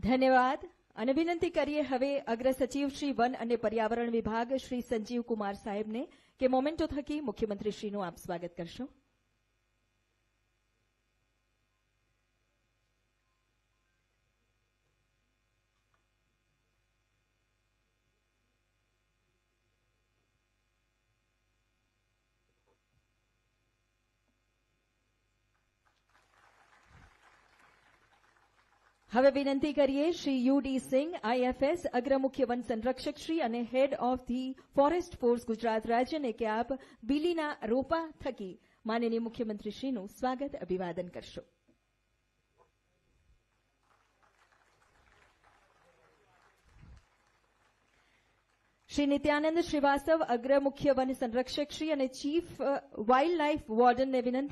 ધન્યવાદ અને વિનંતી કરીએ હવે અગ્ર સચિવ શ્રી વન અને પર્યાવરણ વિભાગ શ્રી સંજીવ કુમાર સાહેબને કે મોમેન્ટો થકી મુખ્યમંત્રીશ્રીનું આપ સ્વાગત કરશો. હવે વિનંતી કરીએ શ્રી યુ.ડી. સિંઘ આઈએફએસ અગ્ર મુખ્ય વન સંરક્ષક શ્રી અને head of the forest force Gujarat રાજ્યને કે આપ બીલીના રોપા થકી માનનીય મુખ્યમંત્રીશ્રીનું સ્વાગત અભિવાદન કરશો. શ્રી નિત્યાનંદ શ્રીવાસ્તવ અગ્ર મુખ્ય વન સંરક્ષક શ્રી અને ચીફ વાઇલ્ડ લાઇફ વોર્ડનને વિનંતી